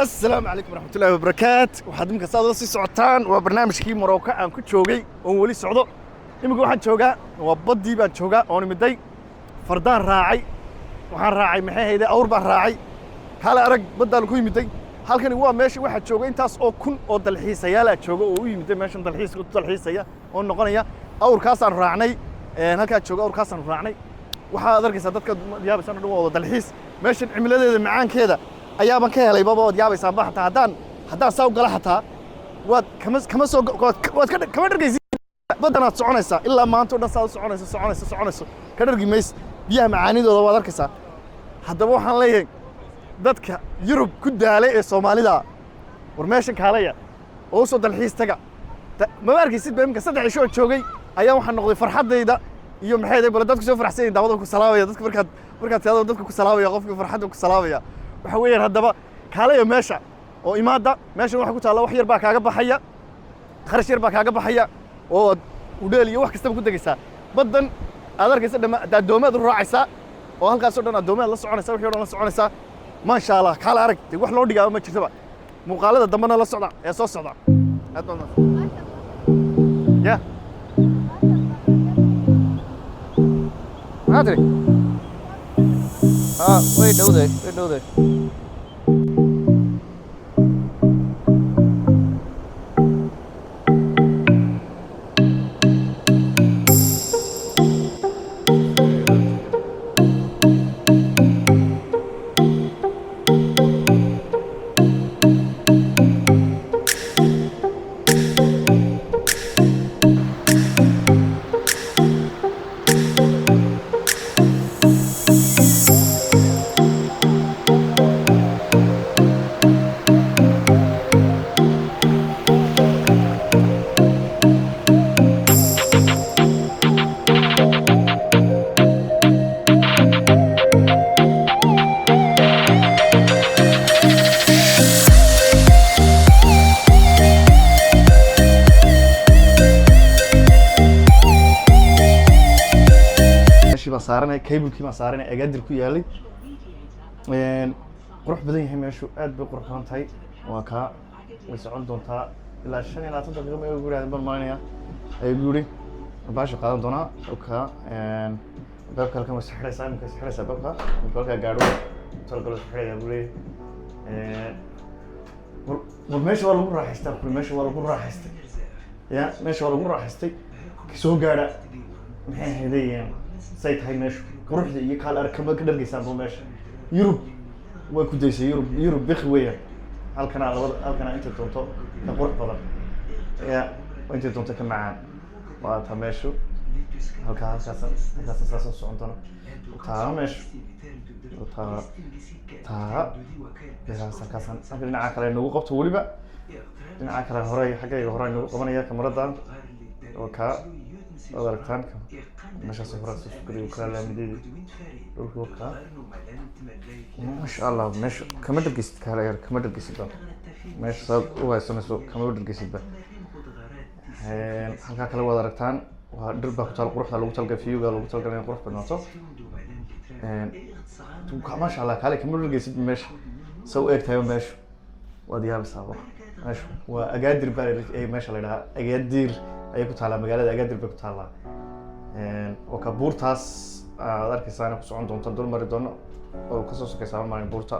السلام عليكم ورحمة الله وبركاته. waxaad imika saad sii socotaan waa barnaamijkii Morocco aan ku joogay oo wali socdo. Imika waxaan joogaa waa badii baan joogaa oo nimaday fardaan raacay. Waxaan raacay maxay hayday awr baan raacay. Kala arag badal ku yimiday. Halkani waa meesha waxa jooga intaas oo kun oo dalxiisayaal ah jooga oo u yimiday meeshan dalxiisaya oo noqonaya awrkaas aan raacnay. Halka jooga awrkaas aan raacnay. Waxa arkaysaa dadka yaabaysan oo dalxiis meeshan cimiladeeda macaankeeda ayaaban ka helay baba oo yaabaysan ba haddaan saaw gala xataa waad kama soo kama dhargaysid badanaad soconaysaa ilaa maanta oo dhan saa soconayso ka dhargi mays biyaha macaanidooda waad arkaysaa. Haddaba waxaan leeyahay dadka Yurub ku daalay ee Soomaalida war meeshan kaalaya oo soo dalxiis taga ma arkaysid ba imka 3 cisho joogay ayaa waxaan noqday farxadayda iyo maxay bal dadku soo faraxsan daawada ku salaamaya dadka markaad taado dadka ku salaamaya qofka farxadda ku salaamaya waxa weeyaan haddaba kaalaya meesha oo imaada meesha waxa ku taala wax yar baa kaaga baxaya kharash yar baa kaaga baxaya oo u dheel iyo wax kasta ku dagaysaa badan aad arkaysa doomaad u raacaysa oo halkaas oo dhan doomaad la soconaysa wixii oo dhan la soconaysa ma sha Allah kala arag wax loo dhigaa ma jirtaba muuqaalada dambana la socda ee soo socda aad baan ya Adri way dhowday saaranay cable-kii ma saaranay agaadir ku yaalay qurux badan yahay meeshu aad bay qurux badan tahay waa ka way socon doontaa ilaa 25 daqiiqo ma ugu raadin baan maalinaya ay guuri baasha qaadan doona oka baabka halkan way saxiraysaa baabka halka gaadho talgal saxiraya buulay meesha waa lagu raaxaystay ya meesha waa lagu raaxaystay soo gaadha maxay heedayeen say tahay meesha quruxda iyo kala arkaba ka dhargaysan boo meesha Yurub way ku daysay Yurub bixi weeyaan halkana inta doonto ka qurux badan ya inta doonto ka macaan waa ta meesha halkaas soo socontana taa meesha taa halkaas dhinaca kale nagu qabto waliba dhinaca kale hore xaggayga hore nagu qabanaya kamarada oo ka aragtaan meesha safar safari kala midii dhulka ma sha Allah meesha kama dhargaysid kala yar kama dhargaysid meesha saad u haysanayso kama dhargaysid halka kale wada aragtaan waa dhirba ku taal quruxda lagu talgalay fiyoga lagu talgalay qurux badnaato ma sha Allah kale kama dhargaysid meesha soo eegtayo meesha wad yaabaysaa meesha waa agaadir baa ee meesha la yiraahdo agaadir ay ku taala magaalada agaadir bay ku taala oo ka buurtaas aad arkaysaa ku socon doonto dul mari doono oo ka soo sokaysaa maalin buurta